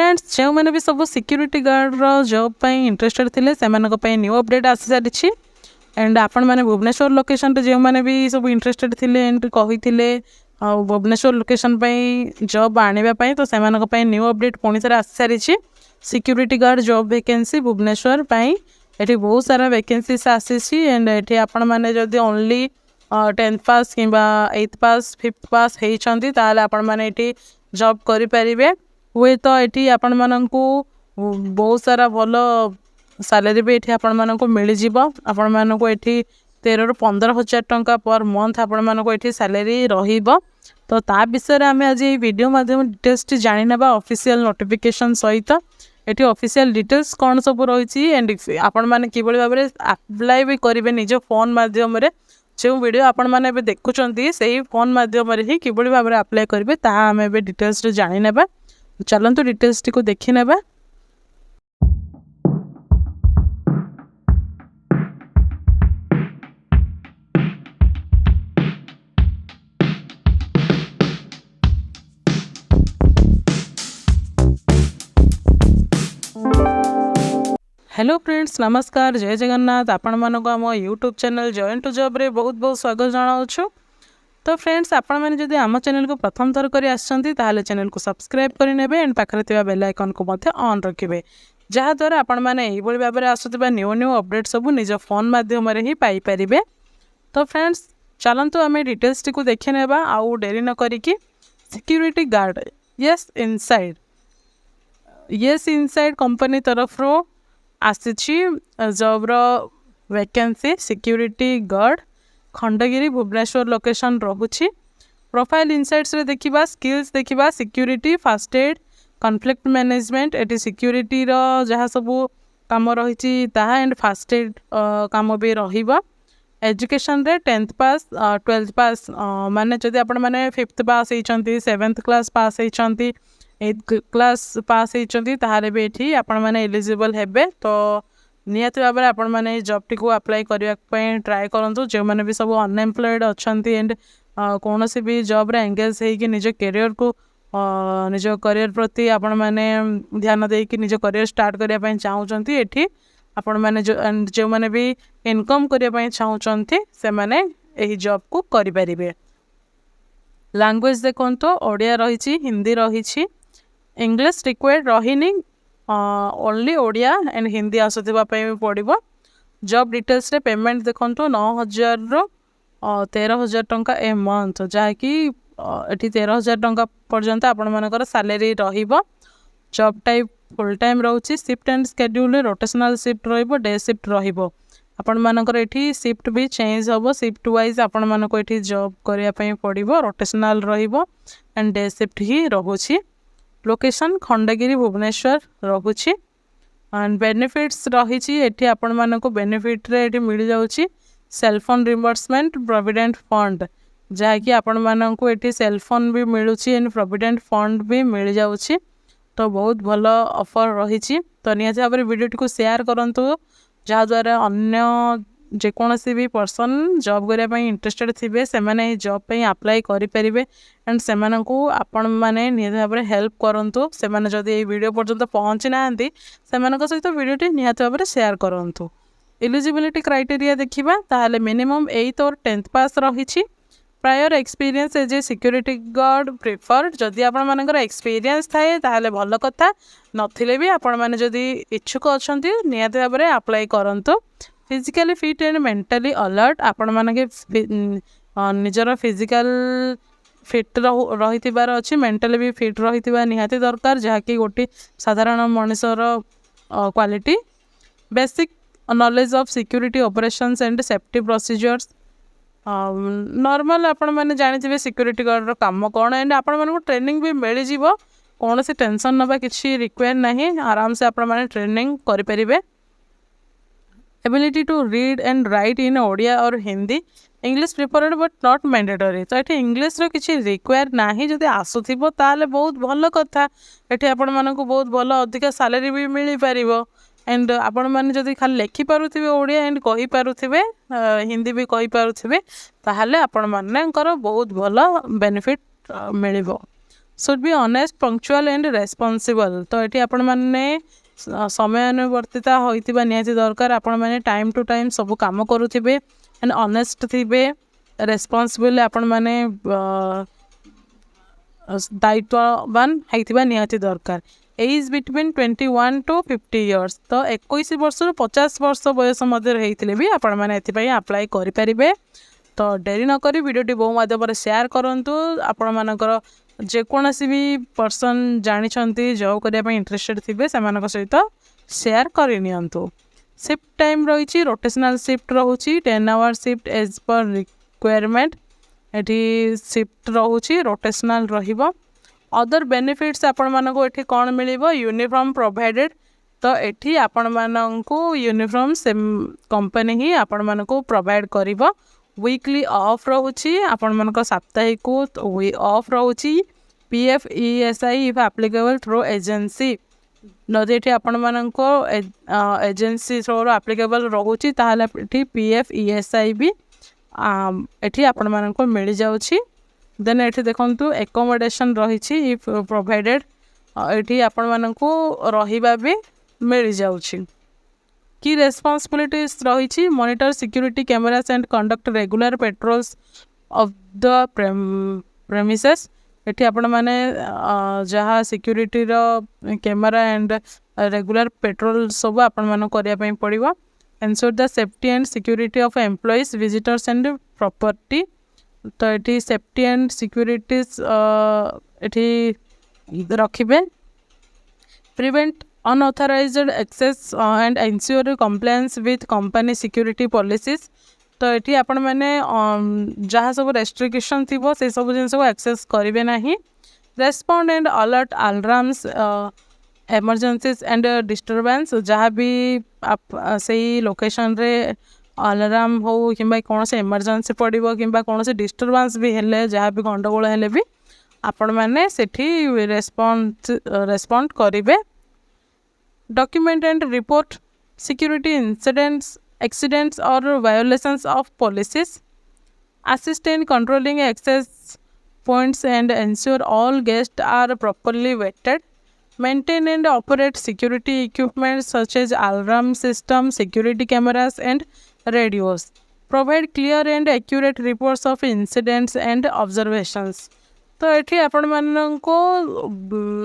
Friends जो मैंने भी सब सिक्यूरीटी गार्ड जॉब इंटरेस्टेड थे से न्यू अपडेट आसी सारी एंड आपण मैंने भुवनेश्वर लोकेशन जो मैंने भी सब इंटरेस्टेड थे एंड कही भुवनेश्वर लोकेशन जॉब आने तो से न्यू अपडेट पुणी थे आसी सारी security guard job vacancy Bhubaneswar ये बहुत सारा वैकेंसीज आसी एंड ये आपण मैंने जदि ओनली 10th पास कि 8th पास 5th पास होती आपण मैंने जॉब करें हुए तो ये आपण मानू बहुत सारा भल सैलरी भी ये आपण मानू मिलज आपण मानू ये 13 ରୁ 15,000 टंका पर मंथ आपण मानू ये सैलरी तो ता विषय आम आज ये वीडियो माध्यम डिटेल्स जानी ना ऑफिशियल नोटिफिकेशन सहित ये ऑफिशियल डिटेल्स कौन सब रही एंड आपण मैंने कि भाव में अप्लाई भी करेंगे निज फोन माध्यम जो वीडियो आपण मैंने देखुं से फोन माध्यम ही कि भाव में अप्लाई करेंगे ताहा आम ए डिटेल्स जानी ना चलतु डिटेल्स टी को देखी नेबा। हेलो फ्रेंड्स नमस्कार जय जगन्नाथ आपण मानक आम YouTube channel join to job रे बहुत बहुत स्वागत जनाऊँ। तो फ्रेंड्स आपण मैंने जदि आम चैनल को प्रथम थर कर आसते चैनल को सब्सक्राइब करने एंड पाखे बेल आइकन को ऑन रखिए जहाँद्वारा आपण मैंने यही भाव में आसुवा न्यू न्यू अपडेट सब निज फोन मध्यम ही पाइपर। तो फ्रेंड्स चलतु आम डिटेल्स टी को देखी नेबा आउ डेरी न करिकी security guard yes inside company तरफ आसी job vacancy security guard Khandagiri Bhubaneswar location रोची। प्रोफाइल इनसाइट्स रे देखिबा स्किल्स देखिबा security first aid conflict management एटी सिक्यूरीटी रो जहाँ सब काम रही एंड फास्ट एड काम भी रहिबा। एजुकेशन रे 10th पास 12th पास माने जदि आपण माने 5th पास होइचंती 7th class pass होइचंती 8th class pass होइचंती ताहारे भी एठी आपण माने एलिजिबल हेबे। तो निहाती भाव में आपण मैंने जॉब टी को अप्लाई करने ट्राए करूँ जो मैंने भी सब अनएम्प्लॉयड अच्छा एंड कौन सी भी जॉब रे एंगेज होगी निज कैरियर को निज कैरियर प्रति आपण मैंने ध्यान देकी निज कैरियर स्टार्ट करने चाहूँगी एठी आपण मैंने जो मैंने भी इनकम करने चाहूँगी से मैंने यही जॉब को करें। लैंग्वेज देखो तो ओडिया रही हिंदी रही इंग्लिश रिक्वायर्ड रही ओनली ओडिया एंड हिंदी आसुवा पड़ो। जॉब डिटेल्स रे पेमेंट देखो 9,000 ରୁ 13,000 टंका ए मंथ जहाँकि ये 13,000 टंका पर्यंत आपण मानकर सैलरी रहिबो। जॉब टाइप फुल टाइम रोची shift and schedule rotational shift रहिबो डे शिफ्ट रहिबो आपण मानकर एठी शिफ्ट भी चेंज होबो शिफ्ट वाइज आपण मानको एठी जॉब करिया पई पड़िबो रोटेशनल रहिबो एंड डे शिफ्ट ही रहुची। लोकेशन खंडगिरी भुवनेश्वर रोची एंड बेनिफिट्स रही एठी आपण मानको बेनिफिट रे एठी मिल जाउची सेलफोन रिम्बर्समेंट प्रोविडेंट फंड जहाँकि आपण मानको एठी सेलफोन भी मिलुची एंड प्रोविडेंट फंड भी मिल जाउची। तो बहुत भल ऑफर रही। तो निहाती भाव में वीडियो टी को शेयर करंतु जहाँद्वारा अन्य जेकोसी भी पर्सन जॉब करने इंटरेस्टेड थे से मैंने जॉब पे अप्लाई करें एंड से आपण मैंने निहाती भाव में हेल्प करूँ से जदि ये वीडियो पर्यंत पहुँची ना सहित वीडियो निहाती भाव में शेयर करूँ। एलिजिबिलिटी क्राइटेरिया देखा ताहले मिनिमम 8th और 10th पास रही prior experience as a security guard preferred जदि आपण मानकर एक्सपीरियंस थाए ताहले भल कथा नथिले भी आपण माने जदि इच्छुक अछंती निहाती भाव में अप्लाई करंतु। Physically fit and mentally alert आपण माने निजर फिजिकल फिट रही अच्छी मेंटली भी फिट रही निहाती दरकार जहाँकि गोटे साधारण मनुष्यर quality. Basic knowledge of security operations and safety procedures normal आपण मैंने जानी सिक्यूरीटी गार्ड रो काम कौन एंड आपण मानक ट्रेनिंग भी मिल जाव कौन सी टेंशन नवा किसी रिक्वायर नहीं आराम से आपण मैंने ट्रेनिंग करें। Ability to read and write in Odia और Hindi English preferred but not mandatory. तो ये इंग्लिश रो किसी रिक्वायर नहीं जदि आसुथिबो ताले बहुत भल कथा ये आपण मानक बहुत भल अधिक सैलरी भी मिल पारिबो एंड आपण मैंने जदि खाली लेखि पारुथिबे ओडिया एंड कहि पारुथिबे हिंदी भी कहि पारुथिबे ताहले आपण मानकर बहुत भल बेनिफिट मिलिबो। Should be honest punctual and responsible तो ये आपण मैंने समयानुवर्तिता होइतिबा निहाती दरकार आपण मैंने टाइम टू टाइम सब काम करुथिबे एंड ऑनेस्ट थिबे रेस्पॉन्सिबल आपण मैंने दायित्ववान होइतिबा निहाती दरकार एज बिटवीन 21 to 50 इयर्स तो 21 वर्ष 50 वर्ष बयस मध्य होइतिले भी आपण मैंने एथिपई अप्लाई करि परिबे तो डेरी न करी वीडियोटी बहु माध्यम शेयर करंतु आपण मानकर जेकोसी भी पर्सन जानी जॉब करने इंटरेस्टेड थे से सहित शेयर करनी शिफ्ट टाइम रही रोटेशनल शिफ्ट रोचे 10 hour shift as per requirement ये शिफ्ट रोचे रोटेशनल रहिबो अदर बेनिफिट्स आपण मानक एठी कौन मिलिबो यूनिफॉर्म प्रोवाइडेड तो एठी आपण मानक यूनिफॉर्म से कंपनी ही आपण मानक प्रोवाइड करिबो वीकली ऑफ रोचे आपण मानक साप्ताहिक ऑफ रोचे PF ESI if applicable through agency नदी ये आपण मानक एजेंसी थ्रू एप्लिकेबल रोचे ताहले एठी पीएफ ESI भी एठी आपण मानक मिल जाउछि देन एठी देखंतु एकोमोडेशन रही इफ प्रोवाइडेड एठी आपण मानक रहिबा भी मिल जाउछि की रेस्पॉन्सिबिलिटीज रही monitor security cameras and conduct regular patrols of the premises एठी आपण माने जहाँ सिक्योरिटी रो कैमरा एंड रेगुलर पेट्रोल सब आपण मानो करिया पई पड़िबो ensure the safety and security of employees visitors and property तो एठी सेफ्टी एंड सिक्योरिटीज एठी रखिबे prevent unauthorized access and ensure compliance with company security policies तो ये आपण मैंने जहाँ सब रेस्ट्रिक्शन थी से सब जिन को एक्सेस करेंगे ना respond and alert alarms emergencies and disturbance जहाँ भी आप सही लोकेशन रे अलार्म हो कि कौन से एमरजेंसी पड़ो कि कौन से डिस्टर्बेंस भी हेले जहाँ भी गंडगोल हेले भी आपण मैंने सेठी रेस्पॉन्ड करेंगे document and report security incidents accidents or violations of policies assist in controlling access points and ensure all guests are properly vetted maintain and operate security equipment such as alarm system security cameras and radios provide clear and accurate reports of incidents and observations तो ये आपण मानको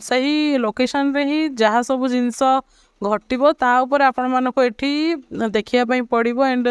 सही location रे ही जहाँ सब जिनस घटो तापर आपण मानक एठी देखिया पड़ो एंड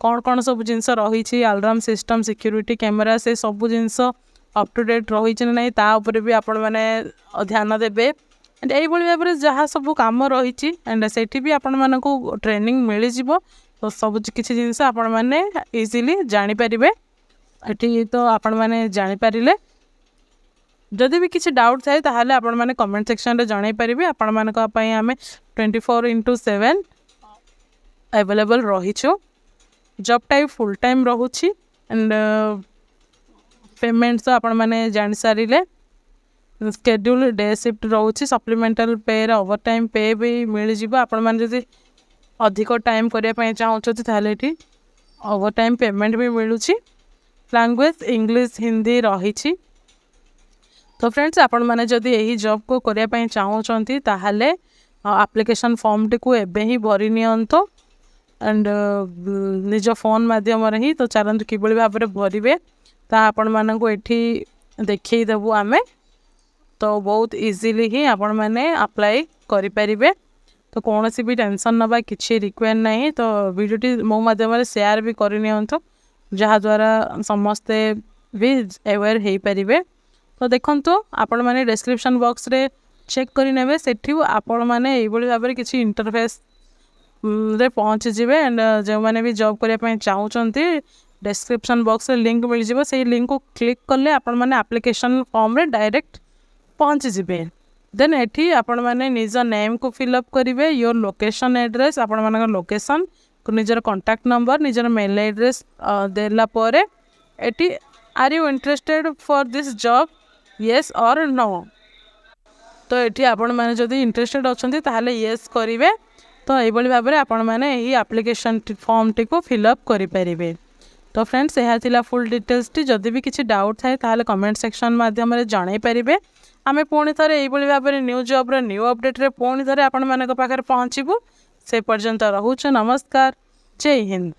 कौन कौन सब जिनस रही अलार्म सिस्टम सिक्योरिटी कैमरा से सब जिनस अप टू डेट रही ना तापर भी आपण मैंने ध्यान देवे एंड यही भाव में जहाँ सब कम रही एंड से भी आपण मानक ट्रेनिंग मिल जाव तो सब किसी जिनस आपण मैंने इजिली जानीपर ये तो आपण मैंने जानीपारे जदि भी किसी डाउट थाए ताहले आपण माने कमेंट सेक्शन रे जणाई परिबे आपण मानक पई हमें 24/7 अवेलेबल रहिछु जॉब टाइप फुल टाइम रहुछि एंड पेमेंट तो आपण माने जान सारिले शेड्यूल डे शिफ्ट रहुछि सप्लीमेंटल पे रे ओवर टाइम पे भी मिल जिवो आपण माने जदि अधिक टाइम करिया पई चाहउछथि ताहले एठी ओवर टाइम पेमेंट भी मिलुछि लैंग्वेज इंग्लिश हिंदी रहिछि तो फ्रेंड्स आपण मैंने जदि यही जॉब को करने चाहूँगी ताहले एप्लिकेशन फॉर्म टी को एबे ही भरी नियंतो एंड निज फोन माध्यम ही तो चलते कि भाव में भरवे ता आपण मानक एठी देखदेबू आम तो बहुत इजीली ही आपण मैंने अप्लाई करें तो कौन सी भी टेंशन नवा किसी रिक्वेस्ट नहीं तो वीडियोटी मो माध्यम शेयर भी करनी जहाँ द्वारा समस्ते भी अवेयर हो पारे तो देखो आपण मैंने डिस्क्रिप्शन बॉक्स रे चेक करें सेठी आपण मैंने यही भाव में किसी इंटरफेस रे पहुँची जाए एंड जो मैंने भी जॉब करने चाहूँगी डिस्क्रिप्शन बॉक्स रे लिंक मिल जाए से लिंक को क्लिक कले आपण मैंने एप्लिकेशन फॉर्म रे डायरेक्ट पहुँची जाए देन एठी आपण मैंने निज नेम को फिलअप करेंगे योर लोकेशन एड्रेस आपण मान लोकेशन निजर कॉन्टैक्ट नंबर निजर मेल एड्रेस देला परे एठी are you interested for this job yes और नो तो ये आपण मैंने जदि इंटरेस्टेड अच्छा ताहले येस करेंगे तो ये भाव में आपण मैंने यही एप्लिकेशन फॉर्म टी को फिलअप करें तो फ्रेंड्स यह थिला फुल डिटेल्स टी जदि भी किसी डाउट थाए ताहले कमेंट सेक्शन माध्यम रे जणाई पारिबे आमे पुणी थे यही भाव में न्यू जॉब न्यू अपडेट पुणी थे आपण मान पाखे पहुँचबू से पर्यंत रोचु नमस्कार जय हिंद।